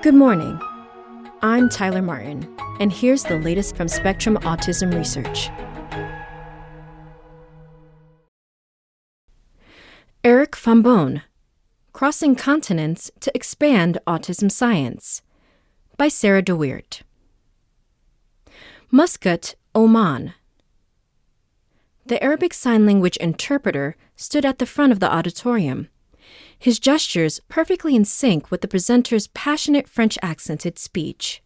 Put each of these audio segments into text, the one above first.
Good morning. I'm Tyler Martin, and here's the latest from Spectrum Autism Research. Eric Fombonne, Crossing Continents to Expand Autism Science, by Sarah DeWeert. Muscat, Oman. The Arabic Sign Language interpreter stood at the front of the auditorium, his gestures perfectly in sync with the presenter's passionate French-accented speech.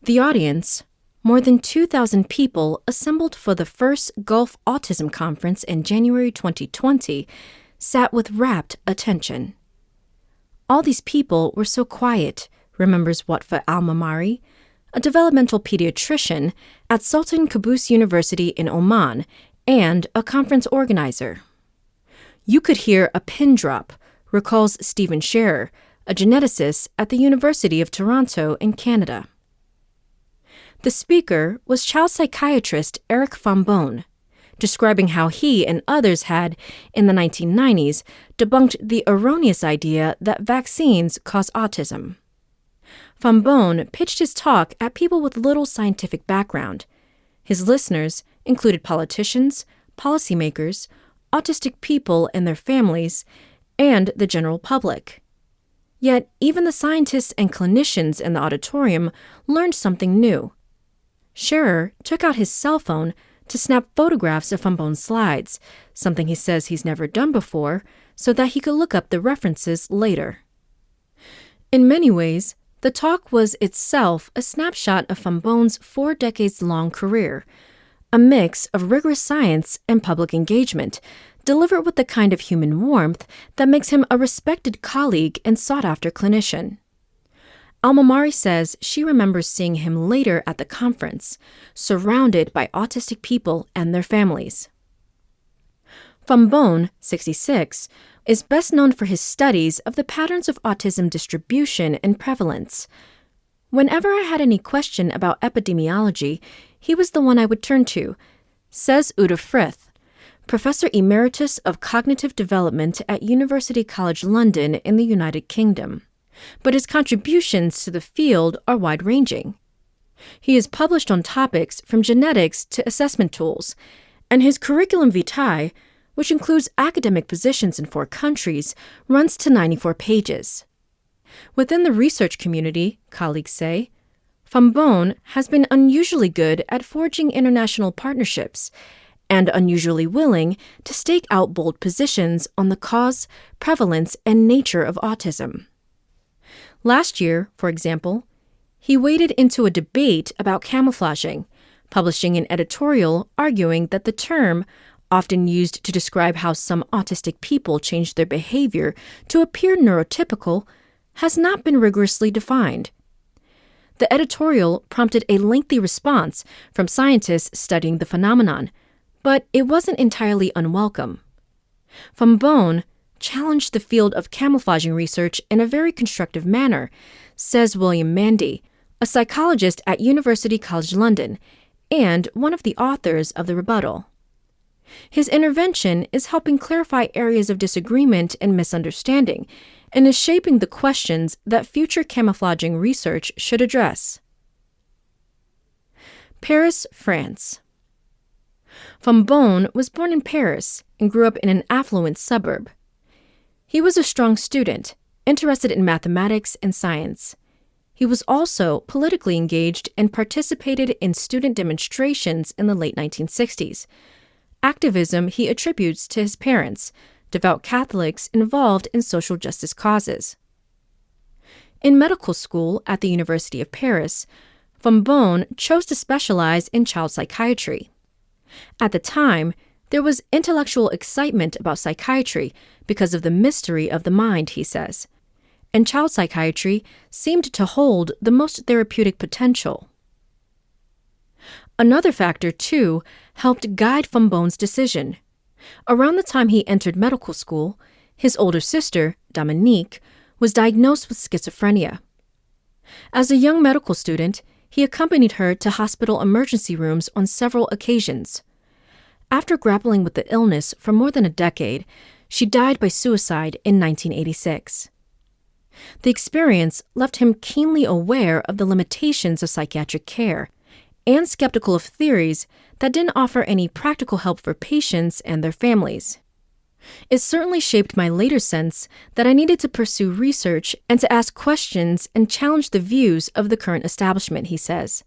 The audience, more than 2,000 people assembled for the first Gulf Autism Conference in January 2020, sat with rapt attention. All these people were so quiet, remembers Watfa Al-Mamari, a developmental pediatrician at Sultan Qaboos University in Oman and a conference organizer. You could hear a pin drop, recalls Stephen Scherer, a geneticist at the University of Toronto in Canada. The speaker was child psychiatrist Eric Fombonne, describing how he and others had, in the 1990s, debunked the erroneous idea that vaccines cause autism. Fombonne pitched his talk at people with little scientific background. His listeners included politicians, policymakers, autistic people and their families, and the general public. Yet, even the scientists and clinicians in the auditorium learned something new. Scherer took out his cell phone to snap photographs of Fombonne's slides, something he says he's never done before, so that he could look up the references later. In many ways, the talk was itself a snapshot of Fombonne's 4 decades-long career, a mix of rigorous science and public engagement, delivered with the kind of human warmth that makes him a respected colleague and sought-after clinician. Al-Mamari says she remembers seeing him later at the conference, surrounded by autistic people and their families. Fombonne, 66, is best known for his studies of the patterns of autism distribution and prevalence. Whenever I had any question about epidemiology, he was the one I would turn to, says Uta Frith, Professor Emeritus of Cognitive Development at University College London in the United Kingdom. But his contributions to the field are wide-ranging. He has published on topics from genetics to assessment tools, and his curriculum vitae, which includes academic positions in 4 countries, runs to 94 pages. Within the research community, colleagues say, Fombonne has been unusually good at forging international partnerships and unusually willing to stake out bold positions on the cause, prevalence, and nature of autism. Last year, for example, he waded into a debate about camouflaging, publishing an editorial arguing that the term, often used to describe how some autistic people change their behavior to appear neurotypical, has not been rigorously defined. The editorial prompted a lengthy response from scientists studying the phenomenon, but it wasn't entirely unwelcome. Fombonne challenged the field of camouflaging research in a very constructive manner, says William Mandy, a psychologist at University College London and one of the authors of the rebuttal. His intervention is helping clarify areas of disagreement and misunderstanding, and is shaping the questions that future camouflaging research should address. Paris, France. Fombonne was born in Paris and grew up in an affluent suburb. He was a strong student, interested in mathematics and science. He was also politically engaged and participated in student demonstrations in the late 1960s. Activism he attributes to his parents, devout Catholics involved in social justice causes. In medical school at the University of Paris, Fombonne chose to specialize in child psychiatry. At the time, there was intellectual excitement about psychiatry because of the mystery of the mind, he says, and child psychiatry seemed to hold the most therapeutic potential. Another factor, too, helped guide Fombonne's decision. Around the time he entered medical school, his older sister, Dominique, was diagnosed with schizophrenia. As a young medical student, he accompanied her to hospital emergency rooms on several occasions. After grappling with the illness for more than a decade, she died by suicide in 1986. The experience left him keenly aware of the limitations of psychiatric care and skeptical of theories that didn't offer any practical help for patients and their families. It certainly shaped my later sense that I needed to pursue research and to ask questions and challenge the views of the current establishment, he says.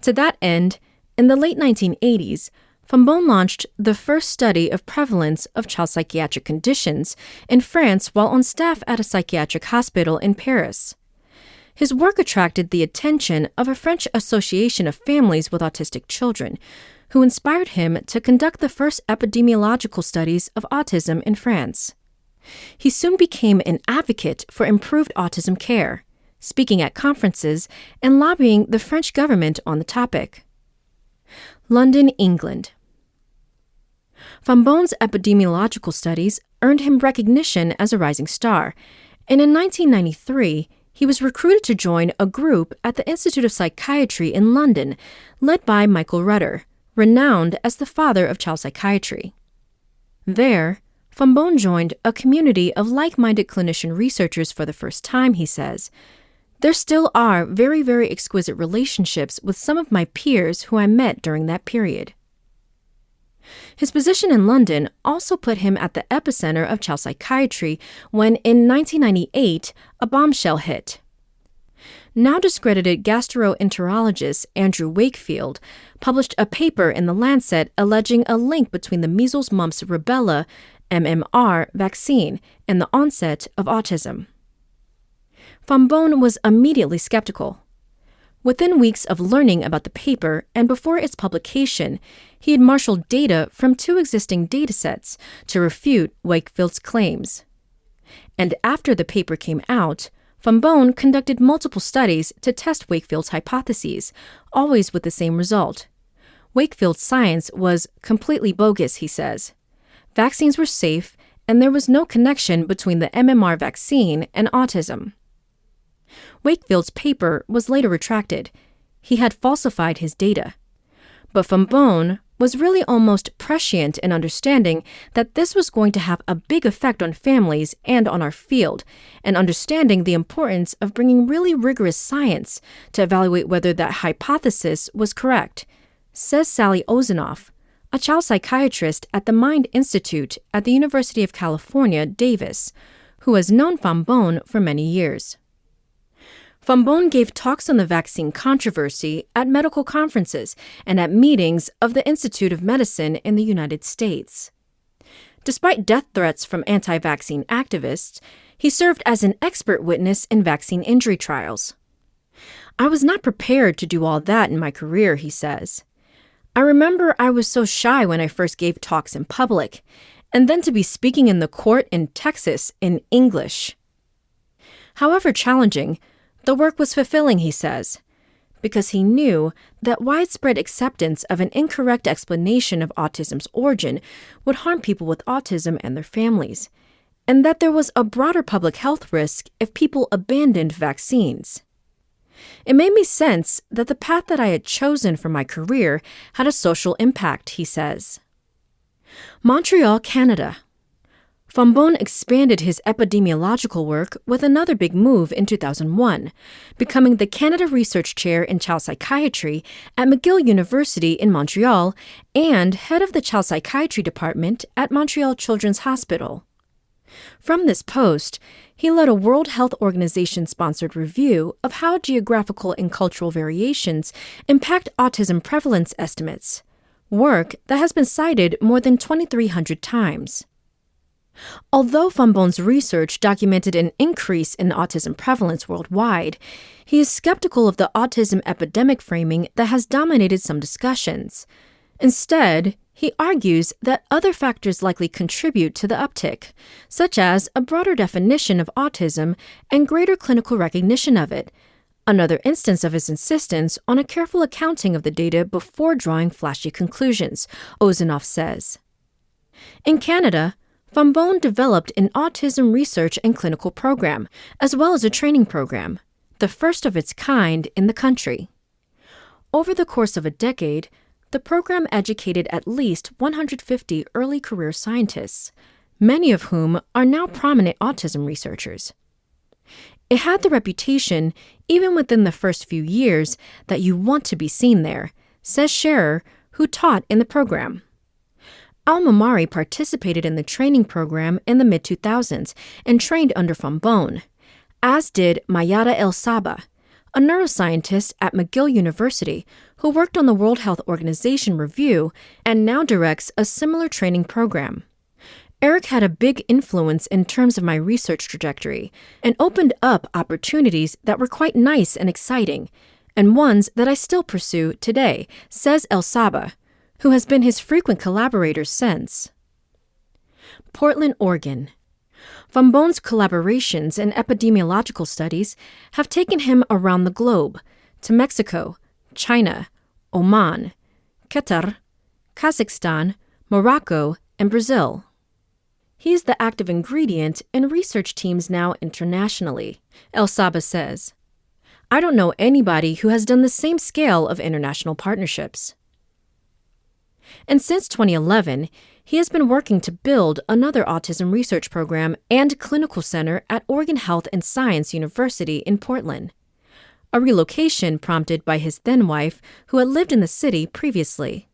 To that end, in the late 1980s, Fombonne launched the first study of prevalence of child psychiatric conditions in France while on staff at a psychiatric hospital in Paris. His work attracted the attention of a French association of families with autistic children, who inspired him to conduct the first epidemiological studies of autism in France. He soon became an advocate for improved autism care, speaking at conferences and lobbying the French government on the topic. London, England. Fombonne's epidemiological studies earned him recognition as a rising star, and in 1993, he was recruited to join a group at the Institute of Psychiatry in London, led by Michael Rutter, renowned as the father of child psychiatry. There, Fombonne joined a community of like-minded clinician researchers for the first time, he says. There still are very, very exquisite relationships with some of my peers who I met during that period. His position in London also put him at the epicenter of child psychiatry when, in 1998, a bombshell hit. Now discredited gastroenterologist Andrew Wakefield published a paper in The Lancet alleging a link between the measles, mumps, rubella, MMR vaccine and the onset of autism. Fombonne was immediately skeptical. Within weeks of learning about the paper and before its publication, he had marshaled data from 2 existing datasets to refute Wakefield's claims. And after the paper came out, Fombonne conducted multiple studies to test Wakefield's hypotheses, always with the same result. Wakefield's science was completely bogus, he says. Vaccines were safe, and there was no connection between the MMR vaccine and autism. Wakefield's paper was later retracted. He had falsified his data. But Fombonne was really almost prescient in understanding that this was going to have a big effect on families and on our field, and understanding the importance of bringing really rigorous science to evaluate whether that hypothesis was correct, says Sally Ozenoff, a child psychiatrist at the Mind Institute at the University of California, Davis, who has known Fombonne for many years. Fombonne gave talks on the vaccine controversy at medical conferences and at meetings of the Institute of Medicine in the United States. Despite death threats from anti-vaccine activists, he served as an expert witness in vaccine injury trials. I was not prepared to do all that in my career, he says. I remember I was so shy when I first gave talks in public, and then to be speaking in the court in Texas in English. However challenging, the work was fulfilling, he says, because he knew that widespread acceptance of an incorrect explanation of autism's origin would harm people with autism and their families, and that there was a broader public health risk if people abandoned vaccines. It made me sense that the path that I had chosen for my career had a social impact, he says. Montreal, Canada. Fombonne expanded his epidemiological work with another big move in 2001, becoming the Canada Research Chair in Child Psychiatry at McGill University in Montreal and head of the Child Psychiatry Department at Montreal Children's Hospital. From this post, he led a World Health Organization-sponsored review of how geographical and cultural variations impact autism prevalence estimates, work that has been cited more than 2,300 times. Although Fombonne's research documented an increase in autism prevalence worldwide, he is skeptical of the autism epidemic framing that has dominated some discussions. Instead, he argues that other factors likely contribute to the uptick, such as a broader definition of autism and greater clinical recognition of it, another instance of his insistence on a careful accounting of the data before drawing flashy conclusions, Ozenoff says. In Canada, Fombonne developed an autism research and clinical program, as well as a training program, the first of its kind in the country. Over the course of a decade, the program educated at least 150 early career scientists, many of whom are now prominent autism researchers. It had the reputation, even within the first few years, that you want to be seen there, says Scherer, who taught in the program. Al-Mamari participated in the training program in the mid-2000s and trained under Fombonne, as did Mayada El-Saba, a neuroscientist at McGill University who worked on the World Health Organization review and now directs a similar training program. Eric had a big influence in terms of my research trajectory and opened up opportunities that were quite nice and exciting, and ones that I still pursue today, says El-Saba, who has been his frequent collaborator since. Portland, Oregon. Fombonne's collaborations in epidemiological studies have taken him around the globe, to Mexico, China, Oman, Qatar, Kazakhstan, Morocco, and Brazil. He's the active ingredient in research teams now internationally, El-Saba says. I don't know anybody who has done the same scale of international partnerships. And since 2011, he has been working to build another autism research program and clinical center at Oregon Health and Science University in Portland, a relocation prompted by his then-wife who had lived in the city previously.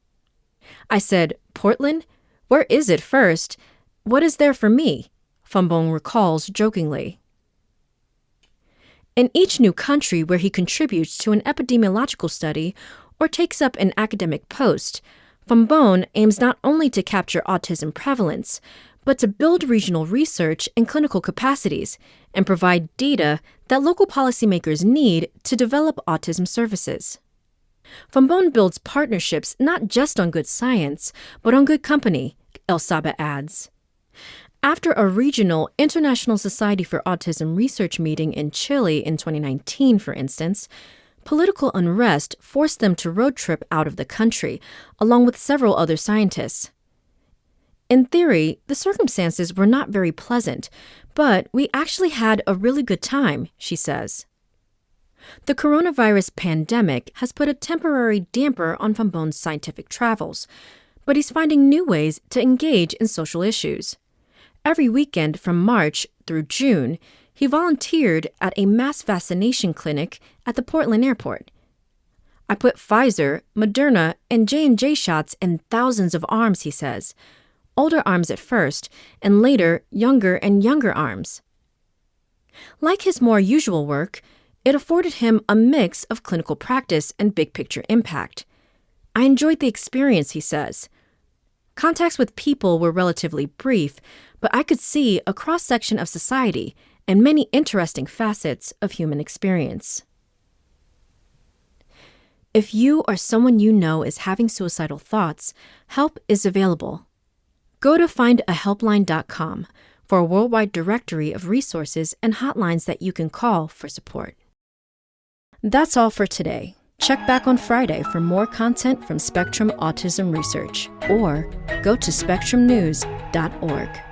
I said, Portland? Where is it first? What is there for me? Fombonne recalls jokingly. In each new country where he contributes to an epidemiological study or takes up an academic post, Fombonne aims not only to capture autism prevalence, but to build regional research and clinical capacities and provide data that local policymakers need to develop autism services. Fombonne builds partnerships not just on good science, but on good company, El-Saba adds. After a regional International Society for Autism research meeting in Chile in 2019, for instance, political unrest forced them to road trip out of the country, along with several other scientists. In theory, the circumstances were not very pleasant, but we actually had a really good time, she says. The coronavirus pandemic has put a temporary damper on Fombonne's scientific travels, but he's finding new ways to engage in social issues. Every weekend from March through June, he volunteered at a mass vaccination clinic at the Portland airport. I put Pfizer, Moderna, and J&J shots in thousands of arms, he says. Older arms at first, and later younger and younger arms. Like his more usual work, it afforded him a mix of clinical practice and big-picture impact. I enjoyed the experience, he says. Contacts with people were relatively brief, but I could see a cross-section of society and many interesting facets of human experience. If you or someone you know is having suicidal thoughts, help is available. Go to findahelpline.com for a worldwide directory of resources and hotlines that you can call for support. That's all for today. Check back on Friday for more content from Spectrum Autism Research, or go to spectrumnews.org.